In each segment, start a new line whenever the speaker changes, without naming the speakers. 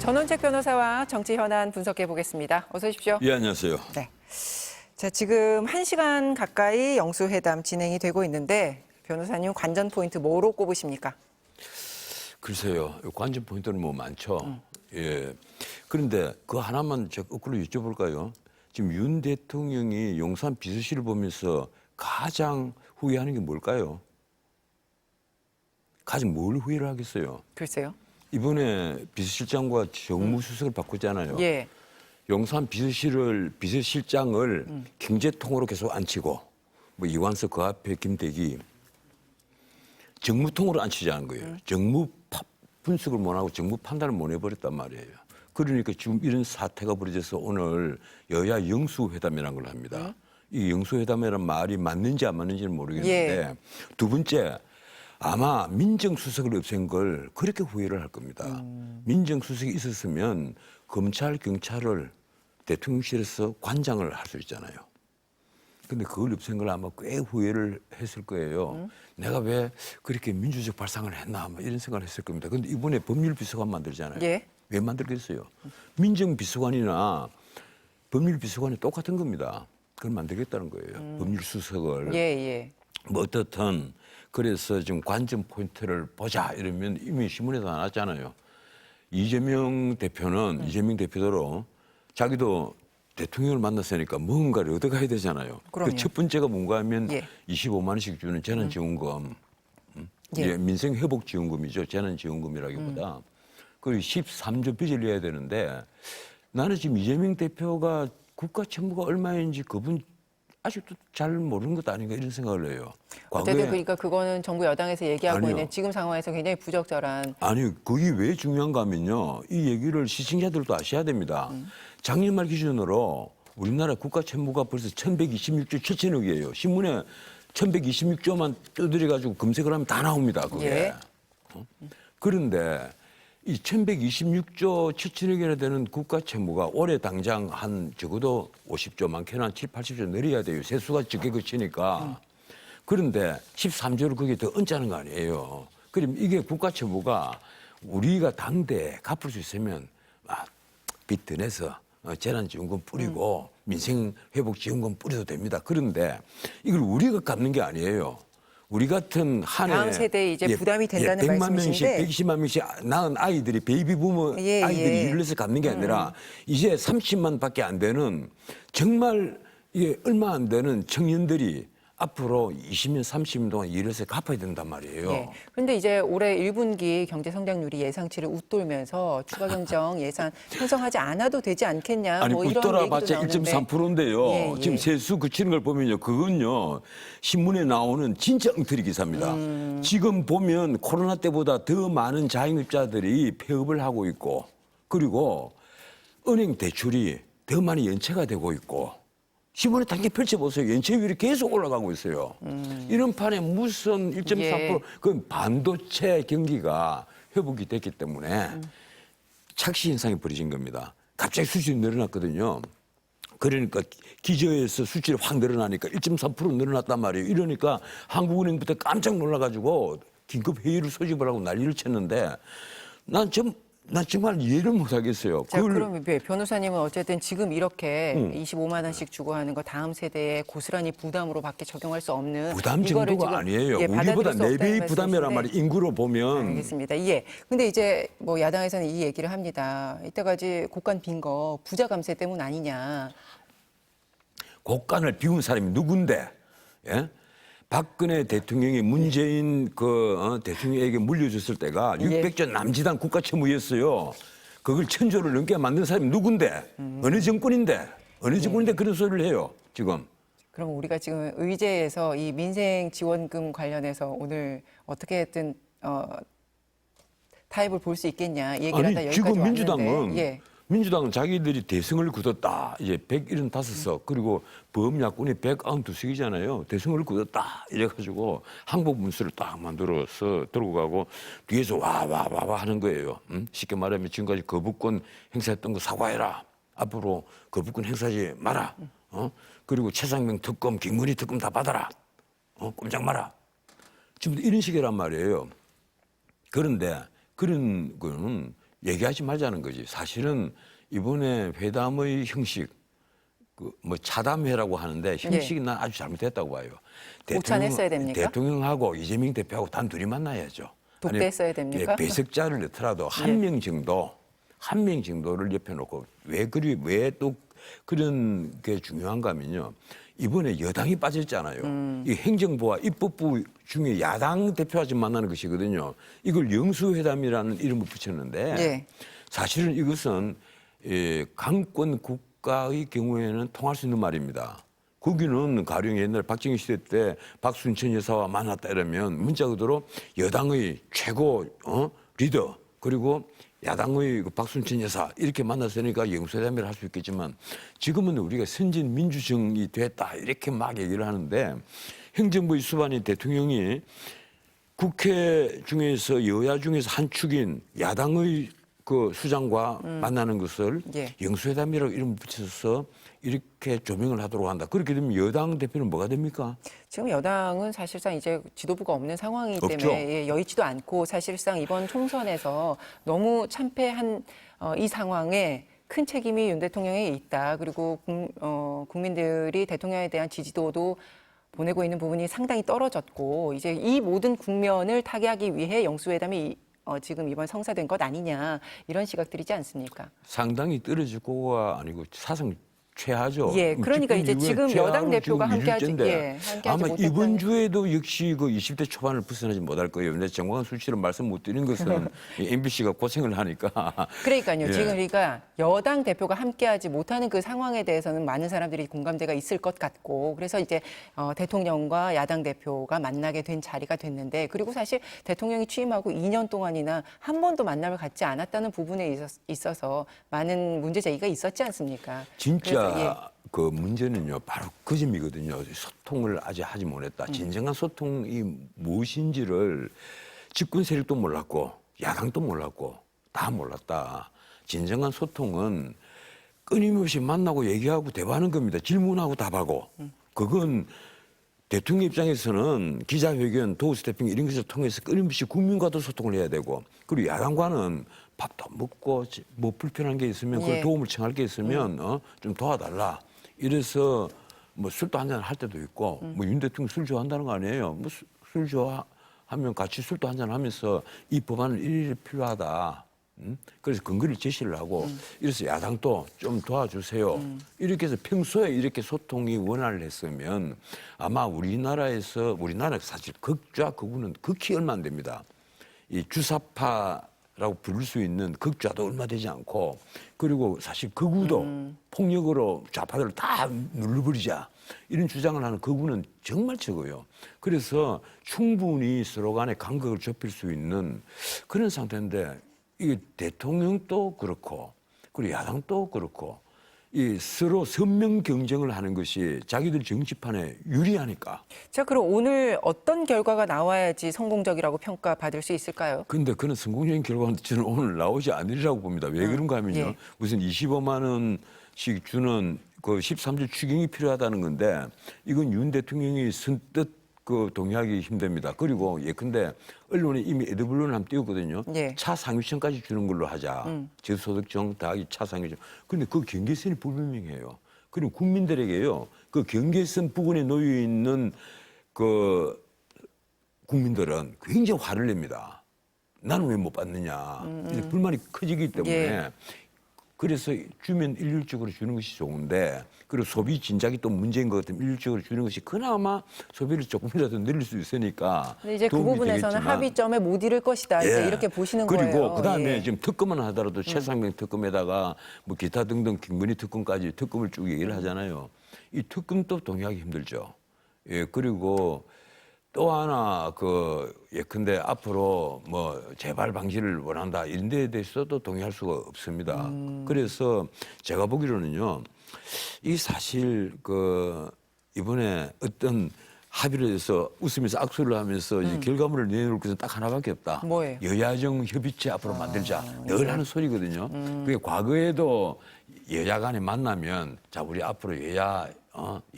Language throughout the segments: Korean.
전원책 변호사와 정치 현안 분석해 보겠습니다. 어서 오십시오.
예, 안녕하세요.
네. 자, 지금 1시간 가까이 영수회담 진행이 되고 있는데 변호사님 관전 포인트 뭐로 꼽으십니까?
글쎄요, 관전 포인트는 뭐 많죠. 예. 그런데 그 하나만 제가 거꾸로 여쭤볼까요? 지금 윤 대통령이 용산 비서실을 보면서 가장 후회하는 게 뭘까요? 가장 뭘 후회를 하겠어요?
글쎄요.
이번에 비서실장과 정무수석을 바꾸잖아요.
예.
용산 비서실장을 경제통으로 계속 앉히고 뭐 이완석 그 앞에 김대기 정무통으로 앉히자는 거예요. 정무 분석을 못하고 정무 판단을 못 해버렸단 말이에요. 그러니까 지금 이런 사태가 벌어져서 오늘 여야 영수회담이라는 걸 합니다. 이 영수회담이라는 말이 맞는지 안 맞는지는 모르겠는데 두 번째 아마 민정수석을 없앤 걸 그렇게 후회를 할 겁니다. 민정수석이 있었으면 검찰, 경찰을 대통령실에서 관장을 할 수 있잖아요. 근데 그걸 없앤 걸 아마 꽤 후회를 했을 거예요. 내가 왜 그렇게 민주적 발상을 했나 뭐 이런 생각을 했을 겁니다. 근데 이번에 법률비서관 만들잖아요.
예.
왜 만들겠어요? 민정비서관이나 법률비서관이 똑같은 겁니다. 그걸 만들겠다는 거예요. 법률수석을.
예, 예.
뭐 어떻든 그래서 지금 관전 포인트를 보자 이러면 이미 신문에도 나왔잖아요. 이재명 대표대로 자기도 대통령을 만났으니까 뭔가를 얻어가야 되잖아요. 그 첫 번째가 뭔가 하면 25만 원씩 주는 재난지원금. 예, 민생회복지원금이죠. 재난지원금이라기보다. 그리고 13조 빚을 내야 되는데 나는 지금 이재명 대표가 국가 채무가 얼마인지 그분 아직도 잘 모르는 것도 아닌가 이런 생각을 해요.
어쨌든 그러니까 그거는 정부 여당에서 얘기하고
아니요.
있는 지금 상황에서 굉장히 부적절한.
아니 그게 왜 중요한가 하면요. 이 얘기를 시청자들도 아셔야 됩니다. 작년 말 기준으로 우리나라 국가 채무가 벌써 1126조 7천억이에요. 신문에 1126조만 두드려가지고 검색을 하면 다 나옵니다. 그게.
예.
그런데 이 1126조 7천억이나 되는 국가 채무가 올해 당장 한 적어도 50조 많게는 한 7, 80조 내려야 돼요. 세수가 적게 그치니까. 그런데 13조를 거기에 더 얹자는 거 아니에요. 그럼 이게 국가 채무가 우리가 당대에 갚을 수 있으면 빚 더 내서 재난지원금 뿌리고 민생회복지원금 뿌려도 됩니다. 그런데 이걸 우리가 갚는 게 아니에요. 우리 같은 한 해
다음 세대에 이제 부담이 된다는
100만 명씩,
말씀이신데
120만 명씩 낳은 아이들이 베이비 부모 아이들이 일을 해서 갚는 게 아니라 이제 30만 밖에 안 되는 정말 이게 얼마 안 되는 청년들이 앞으로 20년, 30년 동안 일을 해서 갚아야 된단 말이에요.
예. 그런데 이제 올해 1분기 경제 성장률이 예상치를 웃돌면서 추가 경정 예산 편성하지 않아도 되지 않겠냐.
아니
뭐 이런
웃돌아봤자
얘기도 나오는데.
1.3%인데요.
예, 예.
지금 세수 그치는 걸 보면요. 그건요. 신문에 나오는 진짜 엉터리 기사입니다. 지금 보면 코로나 때보다 더 많은 자영업자들이 폐업을 하고 있고 그리고 은행 대출이 더 많이 연체가 되고 있고 신문에 당장 펼쳐보세요. 연체율이 계속 올라가고 있어요. 이런 판에 무슨 1.3%,
예.
그 반도체 경기가 회복이 됐기 때문에 착시 현상이 벌어진 겁니다. 갑자기 수출이 늘어났거든요. 그러니까 기저에서 수출이 확 늘어나니까 1.3% 늘어났단 말이에요. 이러니까 한국은행부터 깜짝 놀라가지고 긴급 회의를 소집을 하고 난리를 쳤는데 난 정말 이해를 못하겠어요.
자, 그럼 변호사님은 어쨌든 지금 이렇게 25만 원씩 주고 하는 거 다음 세대에 고스란히 부담으로 밖에 적용할 수 없는
부담
이거를
정도가
지금,
아니에요.
예,
우리보다
받아들일 수
4배의
없다는
부담이란
말씀이신데.
말이 인구로 보면.
알겠습니다. 예. 근데 이제 뭐 야당에서는 이 얘기를 합니다. 이때까지 곡간 빈 거 부자 감세 때문 아니냐.
곡간을 비운 사람이 누군데? 예? 박근혜 대통령이 문재인 대통령에게 물려줬을 때가 600조 남지단 국가채무였어요. 그걸 1000조를 넘게 만든 사람이 누군데? 어느 정권인데? 어느 정권인데 그런 소리를 해요, 지금.
그럼 우리가 지금 의제에서 이 민생 지원금 관련해서 오늘 어떻게든 타협을 볼 수 있겠냐 이 얘기를 하다
아니,
여기까지
지금
왔는데.
민주당은 자기들이 대승을 거뒀다. 이제 175석 그리고 범야권이 192석이잖아요. 대승을 거뒀다. 이래가지고 항복 문서를 딱 만들어서 들고 가고 뒤에서 와 하는 거예요. 쉽게 말하면 지금까지 거부권 행사했던 거 사과해라. 앞으로 거부권 행사하지 마라. 그리고 최상병 특검, 김건희 특검 다 받아라. 꼼짝 마라. 지금 이런 식이란 말이에요. 그런데 그런 거는 얘기하지 말자는 거지. 사실은 이번에 회담의 형식, 그 뭐 차담회라고 하는데 형식이 난 아주 잘못됐다고 봐요.
오찬했어야 됩니까?
대통령하고 이재명 대표하고 단 둘이 만나야죠.
독대했어야 됩니까?
예, 배석자를 넣더라도 한 명 정도를 옆에 놓고 왜 또 그런 게 중요한가 하면요. 이번에 여당이 빠졌잖아요. 이 행정부와 입법부 중에 야당 대표가 지금 만나는 것이거든요. 이걸 영수회담이라는 이름을 붙였는데
예.
사실은 이것은 강권 국가의 경우에는 통할 수 있는 말입니다. 거기는 가령 옛날 박정희 시대 때 박순천 여사와 만났다 이러면 문자 그대로 여당의 최고 리더 그리고 야당의 그 박순천 여사 이렇게 만났으니까 영수회담을 할 수 있겠지만 지금은 우리가 선진 민주정이 됐다 이렇게 막 얘기를 하는데 행정부의 수반인 대통령이 국회 중에서 여야 중에서 한 축인 야당의 그 수장과 만나는 것을
예.
영수회담이라고 이름을 붙여서 이렇게 조명을 하도록 한다. 그렇게 되면 여당 대표는 뭐가 됩니까?
지금 여당은 사실상 이제 지도부가 없는 상황이기
없죠.
때문에 예, 여의치도 않고 사실상 이번 총선에서 너무 참패한 이 상황에 큰 책임이 윤 대통령에 있다. 그리고 국민들이 대통령에 대한 지지도도 보내고 있는 부분이 상당히 떨어졌고 이제 이 모든 국면을 타개하기 위해 영수회담이 지금 이번 성사된 것 아니냐 이런 시각들이지 않습니까?
상당히 떨어질 거가 아니고 사상 최하죠.
예, 그러니까 이제 지금 여당 대표가 함께하지,
일전인데
함께하지
아마
못했다는.
이번 주에도 역시 그 20대 초반을 벗어나지 못할 거예요. 근데 정광훈 수치를 말씀 못 드린 것은 MBC가 고생을 하니까.
그러니까요.
예.
지금 우리가 여당 대표가 함께하지 못하는 그 상황에 대해서는 많은 사람들이 공감대가 있을 것 같고 그래서 이제 대통령과 야당 대표가 만나게 된 자리가 됐는데 그리고 사실 대통령이 취임하고 2년 동안이나 한 번도 만남을 갖지 않았다는 부분에 있어서 많은 문제 제기가 있었지 않습니까?
진짜
그래서, 예.
그 문제는요 바로 그 점이거든요. 소통을 아직 하지 못했다. 진정한 소통이 무엇인지를 집권 세력도 몰랐고 야당도 몰랐고 다 몰랐다. 진정한 소통은 끊임없이 만나고 얘기하고 대화하는 겁니다. 질문하고 답하고. 그건 대통령 입장에서는 기자회견, 도어스태핑 이런 것을 통해서 끊임없이 국민과도 소통을 해야 되고 그리고 야당과는 밥도 먹고 뭐 불편한 게 있으면 그
예.
도움을 청할 게 있으면 좀 도와달라. 이래서 뭐 술도 한잔 할 때도 있고 뭐 윤 대통령 술 좋아한다는 거 아니에요. 뭐 술 좋아하면 같이 술도 한잔 하면서 이 법안은 일일이 필요하다. 그래서 근거를 제시를 하고 이래서 야당도 좀 도와주세요. 이렇게 해서 평소에 이렇게 소통이 원활을 했으면 아마 우리나라가 사실 극좌 극우는 극히 얼마 안 됩니다. 이 주사파라고 부를 수 있는 극좌도 얼마 되지 않고 그리고 사실 극우도 폭력으로 좌파들을 다 눌러버리자 이런 주장을 하는 극우는 정말 적어요. 그래서 충분히 서로 간에 간극을 좁힐 수 있는 그런 상태인데 이 대통령도 그렇고 그리고 야당도 그렇고 이 서로 선명 경쟁을 하는 것이 자기들 정치판에 유리하니까.
자, 그럼 오늘 어떤 결과가 나와야지 성공적이라고 평가받을 수 있을까요?
근데 그런 성공적인 결과는 저는 오늘 나오지 않으리라고 봅니다. 왜 그런가 하면요.
예.
무슨 25만 원씩 주는 그 13조 추경이 필요하다는 건데 이건 윤 대통령이 선뜻 그 동의하기 힘듭니다. 그리고 예컨대 언론에 이미 에드블론을 한번 띄웠거든요.
예.
차상위층까지 주는 걸로 하자. 저소득층 더하기 차상위층. 그런데 그 경계선이 불분명해요. 그리고 국민들에게요. 그 경계선 부근에 놓여 있는 그 국민들은 굉장히 화를 냅니다. 나는 왜 못 받느냐. 이렇게 불만이 커지기 때문에
예.
그래서 주면 일률적으로 주는 것이 좋은데 그리고 소비 진작이 또 문제인 것 같으면 일률적으로 주는 것이 그나마 소비를 조금이라도 늘릴 수 있으니까
근데 이제 그
도움이
부분에서는
되겠지만.
합의점에 못 이를 것이다. 이제
예.
이렇게 보시는
그리고
거예요.
그리고 그다음에
예.
지금 특검만 하더라도 최상병 특검에다가 뭐 기타 등등 김건희 특검까지 특검을 쭉 얘기를 하잖아요. 이 특검도 동의하기 힘들죠. 예. 그리고 또 하나 예컨대 앞으로 뭐 재발 방지를 원한다 이런 데에 대해서도 동의할 수가 없습니다. 그래서 제가 보기로는요. 이 사실 이번에 어떤 합의를 해서 웃으면서 악수를 하면서 이제 결과물을 내놓을 것은 딱 하나밖에 없다.
뭐예요?
여야정 협의체 앞으로 만들자. 늘 하는 소리거든요. 그게 과거에도 여야 간에 만나면 자 우리 앞으로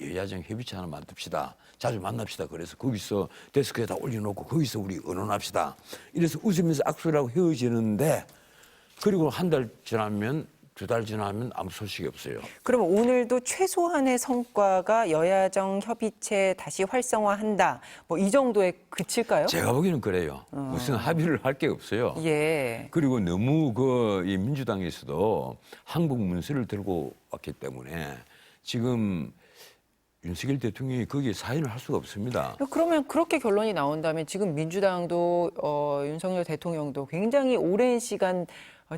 여야정 협의체 하나 만듭시다. 자주 만납시다. 그래서 거기서 데스크에다 올려놓고 거기서 우리 의논합시다. 이래서 웃으면서 악수를 하고 헤어지는데 그리고 한 달 지나면 2달 지나면 아무 소식이 없어요.
그럼 오늘도 최소한의 성과가 여야정 협의체 다시 활성화한다. 뭐 이 정도에 그칠까요?
제가 보기에는 그래요. 무슨 합의를 할 게 없어요.
예.
그리고 너무 이 민주당에서도 항복 문서를 들고 왔기 때문에 지금 윤석열 대통령이 거기에 사인을 할 수가 없습니다.
그러면 그렇게 결론이 나온다면 지금 민주당도 윤석열 대통령도 굉장히 오랜 시간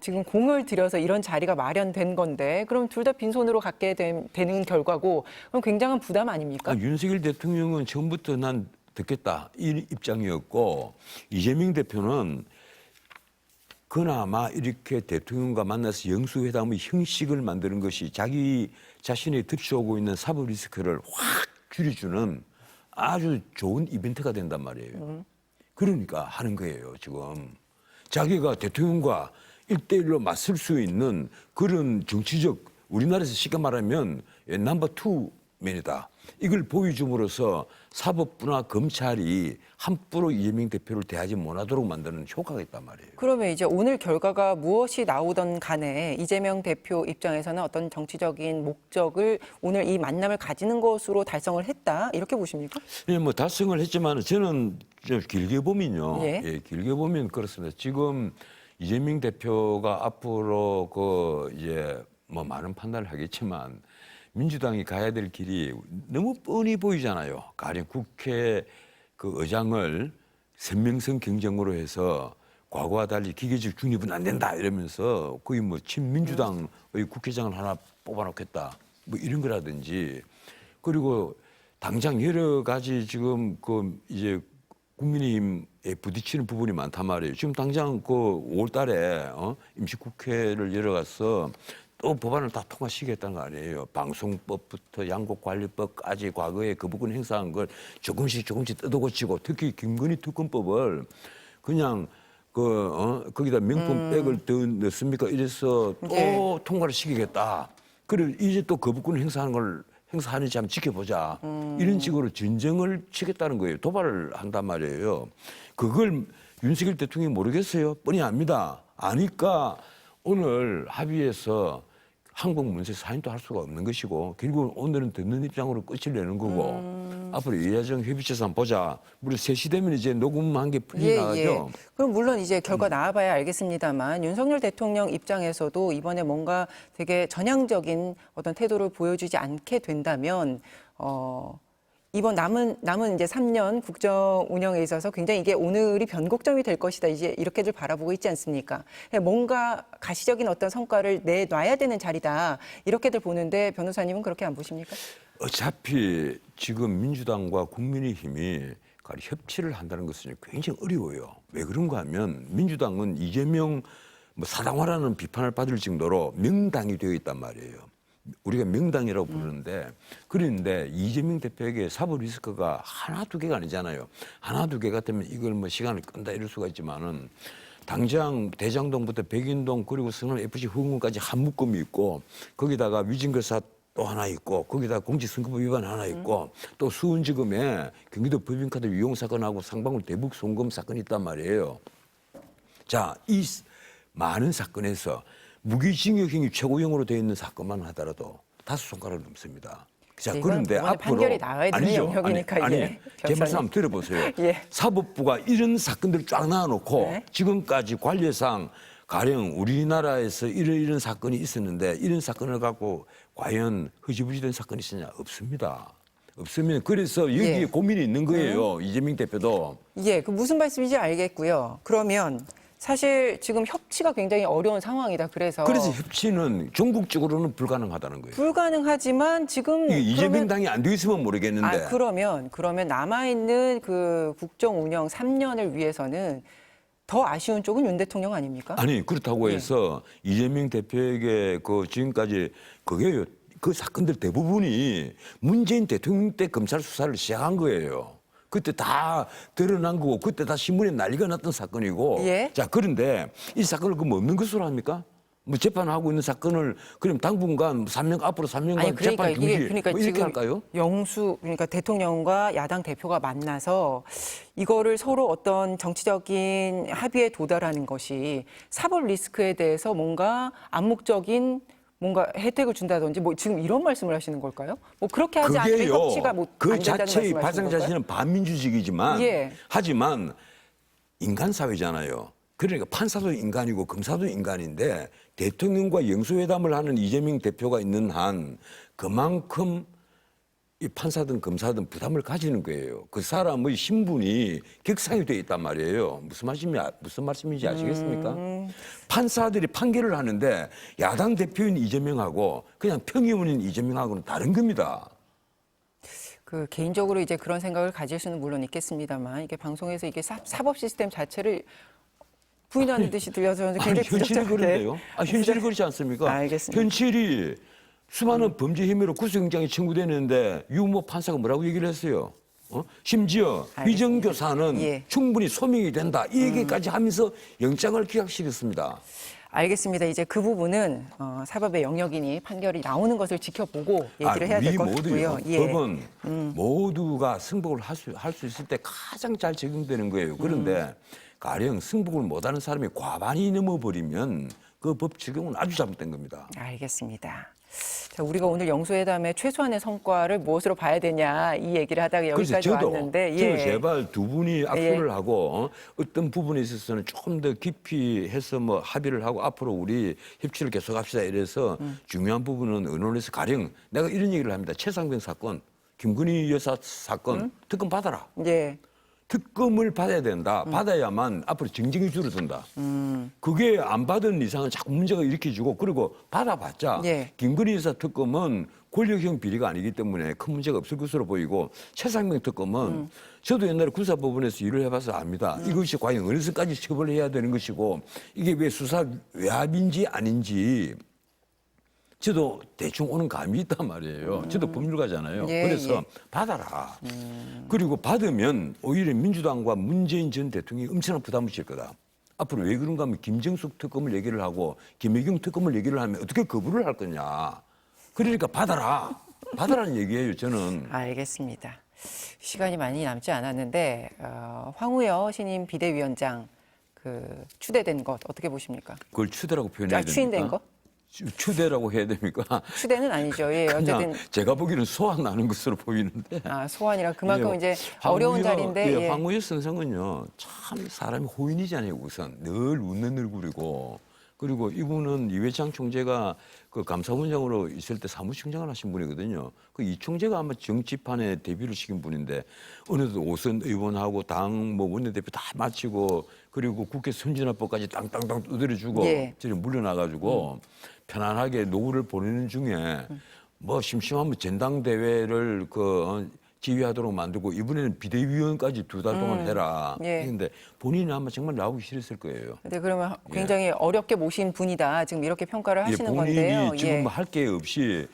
지금 공을 들여서 이런 자리가 마련된 건데 그럼 둘 다 빈손으로 갖게 되는 결과고 그럼 굉장한 부담 아닙니까?
윤석열 대통령은 처음부터 난 듣겠다 이 입장이었고 이재명 대표는 그나마 이렇게 대통령과 만나서 영수회담의 형식을 만드는 것이 자기 자신이 덮쳐오고 있는 사법 리스크를 확 줄여주는 아주 좋은 이벤트가 된단 말이에요. 그러니까 하는 거예요, 지금. 자기가 대통령과 1대1로 맞설 수 있는 그런 정치적, 우리나라에서 쉽게 말하면 넘버 투 맨이다. 이걸 보여줌으로써 사법부나 검찰이 함부로 이재명 대표를 대하지 못하도록 만드는 효과가 있단 말이에요.
그러면 이제 오늘 결과가 무엇이 나오던 간에 이재명 대표 입장에서는 어떤 정치적인 목적을 오늘 이 만남을 가지는 것으로 달성을 했다 이렇게 보십니까?
예, 뭐 달성을 했지만 저는 좀 길게 보면요.
예.
예, 길게 보면 그렇습니다. 지금 이재명 대표가 앞으로 이제 뭐 많은 판단을 하겠지만 민주당이 가야 될 길이 너무 뻔히 보이잖아요. 가령 국회 의장을 선명성 경쟁으로 해서 과거와 달리 기계적 중립은 안 된다 이러면서 거의 뭐 친민주당의 국회의장을 하나 뽑아놓겠다 뭐 이런 거라든지 그리고 당장 여러 가지 지금 이제 국민의힘에 부딪히는 부분이 많단 말이에요. 지금 당장 5월 달에 임시국회를 열어가서 또 법안을 다 통과시키겠다는 거 아니에요. 방송법부터 양곡관리법까지 과거에 거부권 행사한 걸 조금씩 뜯어고치고 특히 김건희 특검법을 그냥 거기다 명품백을 더 넣습니까? 이래서 또
예.
통과를 시키겠다. 그리고 이제 또 거부권 행사하는지 한번 지켜보자. 이런 식으로 진정을 치겠다는 거예요. 도발을 한단 말이에요. 그걸 윤석열 대통령이 모르겠어요. 뻔히 압니다. 아니까 오늘 합의해서 항복 문서 사인도 할 수가 없는 것이고 결국 오늘은 듣는 입장으로 끝을 내는 거고 앞으로 여야정 협의체에서 한번 보자. 우리 3시 되면 이제 녹음한 게 풀리나가죠.
그럼 물론 이제 결과 나와봐야 알겠습니다만 윤석열 대통령 입장에서도 이번에 뭔가 되게 전향적인 어떤 태도를 보여주지 않게 된다면 이번 남은 이제 3년 국정 운영에 있어서 굉장히 이게 오늘이 변곡점이 될 것이다. 이제 이렇게들 바라보고 있지 않습니까? 뭔가 가시적인 어떤 성과를 내놔야 되는 자리다. 이렇게들 보는데 변호사님은 그렇게 안 보십니까?
어차피 지금 민주당과 국민의힘이 협치를 한다는 것은 굉장히 어려워요. 왜 그런가 하면 민주당은 이재명 사당화라는 비판을 받을 정도로 명당이 되어 있단 말이에요. 우리가 명당이라고 부르는데 그런데 이재명 대표에게 사법 리스크가 하나 두 개가 아니잖아요. 하나 두 개 같으면 이걸 뭐 시간을 끈다 이럴 수가 있지만은 당장 대장동부터 백인동 그리고 성남 FC 후문까지 한 묶음이 있고 거기다가 위증거사 또 하나 있고 거기다 공직선거법 위반 하나 있고 또 수원지검에 경기도 법인카드 위용 사건하고 상방울 대북 송금 사건이 있단 말이에요. 자, 이 많은 사건에서 무기징역형이 최고형으로 되어 있는 사건만 하더라도 5손가락을 넘습니다. 자, 그런데 앞으로
판결이 나와야 되는 영역이니까
제 말씀 한번 들어보세요.
예.
사법부가 이런 사건들을 쫙 놔놓고
네.
지금까지 관례상 가령 우리나라에서 이런 사건이 있었는데 이런 사건을 갖고 과연 흐지부지된 사건이 있었냐? 없습니다. 없으면 그래서 여기에
예.
고민이 있는 거예요. 이재명 대표도.
예, 그 무슨 말씀인지 알겠고요. 그러면 사실 지금 협치가 굉장히 어려운 상황이다. 그래서
협치는 전국적으로는 불가능하다는 거예요.
불가능하지만 지금
이게 이재명당이 안 돼 있으면 모르겠는데.
그러면 남아 있는 그 국정 운영 3년을 위해서는 더 아쉬운 쪽은 윤 대통령 아닙니까?
아니 그렇다고 해서 이재명 대표에게 지금까지 그게요. 그 사건들 대부분이 문재인 대통령 때 검찰 수사를 시작한 거예요. 그때 다 드러난 거고 그때 다 신문에 난리가 났던 사건이고.
예.
자, 그런데 이 사건을 그럼 없는 것으로 합니까? 뭐 재판하고 있는 사건을 그럼 당분간 3년 앞으로 3년간
아니 그러니까
재판 중지
그러니까
뭐 이렇게
지금
할까요?
그러니까 대통령과 야당 대표가 만나서 이거를 서로 어떤 정치적인 합의에 도달하는 것이 사법 리스크에 대해서 뭔가 암묵적인 뭔가 혜택을 준다든지 뭐 지금 이런 말씀을 하시는 걸까요? 뭐 그렇게 하지 않으면 협치가 안
그
된다는
자체의
말씀하시는
발상
걸까요?
자체는 반민주적이지만
예.
하지만 인간 사회잖아요. 그러니까 판사도 인간이고 검사도 인간인데 대통령과 영수회담을 하는 이재명 대표가 있는 한 그만큼 이 판사든 검사든 부담을 가지는 거예요. 그 사람의 신분이 격상이 돼 있단 말이에요. 무슨 말씀인지 아시겠습니까? 판사들이 판결을 하는데 야당 대표인 이재명하고 그냥 평의원인 이재명하고는 다른 겁니다.
그 개인적으로 이제 그런 생각을 가질 수는 물론 있겠습니다만 이게 방송에서 이게 사법 시스템 자체를 부인하는 듯이 들려서 저는 굉장히
현실이
부적절한데.
그런데요. 현실이 그렇지 않습니까?
알겠습니다.
현실이 수많은 범죄 혐의로 구속영장이 청구되는데 유모 판사가 뭐라고 얘기를 했어요. 심지어
알겠습니다.
위정교사는
예.
충분히 소명이 된다. 이 얘기까지 하면서 영장을 기각시켰습니다.
알겠습니다. 이제 그 부분은 사법의 영역이니 판결이 나오는 것을 지켜보고 얘기를 해야 될 것 같고요.
모두요. 법은 모두가 승복을 할 수 있을 때 가장 잘 적용되는 거예요. 그런데 가령 승복을 못하는 사람이 과반이 넘어버리면 그 법 적용은 아주 잘못된 겁니다.
알겠습니다. 자, 우리가 오늘 영수회담의 최소한의 성과를 무엇으로 봐야 되냐 이 얘기를 하다가 여기까지 왔는데
저도 제발 두 분이 악수를 하고 어떤 부분에 있어서는 조금 더 깊이 해서 뭐 합의를 하고 앞으로 우리 협치를 계속합시다 이래서 중요한 부분은 언론에서 가령 내가 이런 얘기를 합니다. 최상병 사건, 김건희 여사 사건 특검 받아라.
예.
특검을 받아야 된다. 받아야만 앞으로 정쟁이 줄어든다. 그게 안 받은 이상은 자꾸 문제가 일으켜지고 그리고 받아봤자
예.
김건희 여사 특검은 권력형 비리가 아니기 때문에 큰 문제가 없을 것으로 보이고 최상병 특검은 저도 옛날에 군사법원에서 일을 해봐서 압니다. 이것이 과연 어느 선까지 처벌을 해야 되는 것이고 이게 왜 수사 외압인지 아닌지 저도 대충 오는 감이 있단 말이에요. 저도 법률가잖아요.
예,
그래서
예.
받아라. 그리고 받으면 오히려 민주당과 문재인 전 대통령이 엄청난 부담을 질 거다. 앞으로 왜 그런가 하면 김정숙 특검을 얘기를 하고 김혜경 특검을 얘기를 하면 어떻게 거부를 할 거냐. 그러니까 받아라. 받아라는 얘기예요, 저는.
알겠습니다. 시간이 많이 남지 않았는데 황우여 신임 비대위원장 그 추대된 것 어떻게 보십니까?
그걸 추대라고 표현해야 됩니까?
추인된 거?
추대라고 해야 됩니까?
추대는 아니죠. 예, 어쨌든
제가 보기에는 소환 나는 것으로 보이는데.
소환이라 그만큼
예,
이제 어려운 자리인데.
예, 황우여 선생은요 참 사람이 호인이잖아요. 우선 늘 웃는 얼굴이고 그리고 이분은 이회창 총재가 그 감사원장으로 있을 때 사무총장을 하신 분이거든요. 그 이 총재가 아마 정치판에 데뷔를 시킨 분인데 어느덧 오선 의원하고 당 뭐 원내대표 다 마치고 그리고 국회 선진화법까지 땅땅땅 두드려주고
예.
저리 물러나가지고 편안하게 노후를 보내는 중에 뭐 심심하면 전당대회를 지휘하도록 만들고 이번에는 비대위원까지 2달 동안 해라.
예.
그런데 본인은 아마 정말 나오기 싫었을 거예요.
근데 그러면 굉장히 어렵게 모신 분이다. 지금 이렇게 평가를 하시는
본인이
건데요.
지금 할 게 없이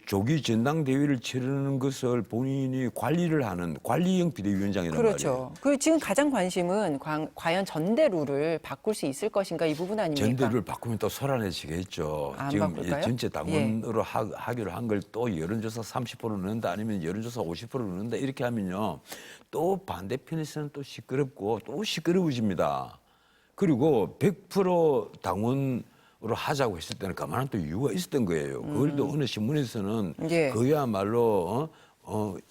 조기 전당대회를 치르는 것을 본인이 관리를 하는 관리형 비대위원장이란
그렇죠.
말이에요.
그 지금 가장 관심은 과연 전대룰을 바꿀 수 있을 것인가 이 부분 아닙니까?
전대를 바꾸면 또 소란해지겠죠.
안
지금
바꿀까요?
전체 당원으로 하기로 한 걸 또 여론조사 30% 넣는다 아니면 여론조사 50% 넣는다 이렇게 하면요. 또 반대편에서는 또 시끄럽고 또 시끄러워집니다. 그리고 100% 당원으로 하자고 했을 때는 가만한 또 이유가 있었던 거예요. 그걸 또 어느 신문에서는
예.
그야말로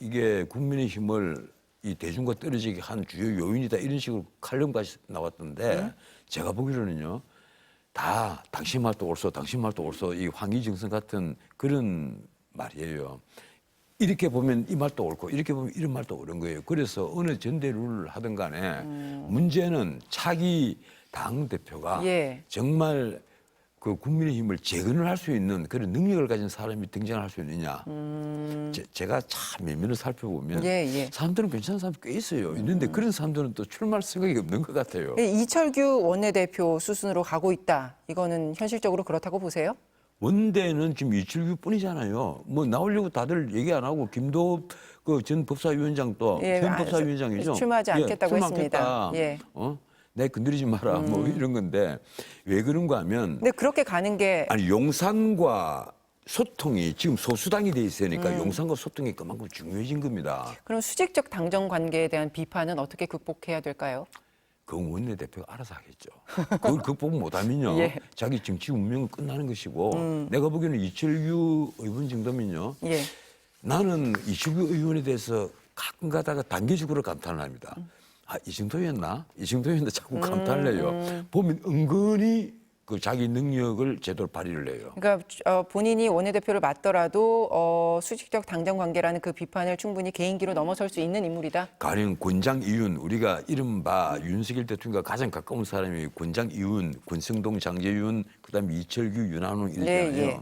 이게 국민의힘을 이 대중과 떨어지게 한 주요 요인이다 이런 식으로 칼럼까지 나왔던데 제가 보기로는요. 다 당신 말도 옳소 당신 말도 옳소 이 황희정선 같은 그런 말이에요. 이렇게 보면 이 말도 옳고 이렇게 보면 이런 말도 옳은 거예요. 그래서 어느 전대룰을 하든 간에 문제는 차기 당대표가
예.
정말 그 국민의힘을 재건을 할 수 있는 그런 능력을 가진 사람이 등장할 수 있느냐. 제가 참 면면을 살펴보면
예.
사람들은 괜찮은 사람이 꽤 있어요. 있는데 그런 사람들은 또 출마할 생각이 없는 것 같아요.
이철규 원내대표 수순으로 가고 있다. 이거는 현실적으로 그렇다고 보세요?
원대는 지금 이철규뿐이잖아요. 뭐 나오려고 다들 얘기 안 하고 김도읍 그 전 법사위원장도
예,
현 법사위원장이죠.
출마하지 않겠다고
출마하겠다.
했습니다. 예.
내 건드리지 마라 뭐 이런 건데 왜 그런가 하면
근데 그렇게 가는 게
아니 용산과 소통이 지금 소수당이 돼 있으니까 용산과 소통이 그만큼 중요해진 겁니다.
그럼 수직적 당정 관계에 대한 비판은 어떻게 극복해야 될까요?
그건 원내대표가 알아서 하겠죠. 그걸 극복 못하면요.
예.
자기 정치 운명은 끝나는 것이고 내가 보기에는 이철규 의원 정도면요.
예.
나는 이철규 의원에 대해서 가끔 가다가 단계적으로 감탄을 합니다. 아, 이 정도였나? 이 정도였나? 자꾸 감탄을 해요. 보면 은근히 그 자기 능력을 제대로 발휘를 해요.
그러니까 본인이 원내대표를 맡더라도 수직적 당정 관계라는 그 비판을 충분히 개인기로 넘어설 수 있는 인물이다.
가령 권장 이윤, 우리가 이른바 윤석열 대통령과 가장 가까운 사람이 권장 이윤, 권성동, 장제윤, 그다음에 이철규, 윤한홍 이렇잖아요.
네, 예.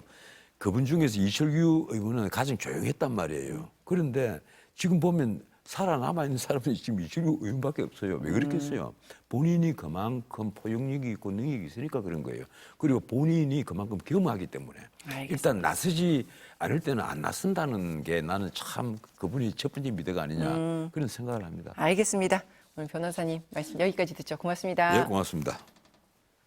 그분 중에서 이철규 의원은 가장 조용했단 말이에요. 그런데 지금 보면 살아남아 있는 사람이 지금 이철규 의원밖에 없어요. 왜 그렇겠어요? 본인이 그만큼 포용력이 있고 능력이 있으니까 그런 거예요. 그리고 본인이 그만큼 겸하기 때문에
알겠습니다.
일단 나서지 않을 때는 안 나선다는 게 나는 참 그분이 첫 번째 미덕 아니냐 그런 생각을 합니다.
알겠습니다. 오늘 변호사님 말씀 여기까지 듣죠. 고맙습니다.
예, 고맙습니다.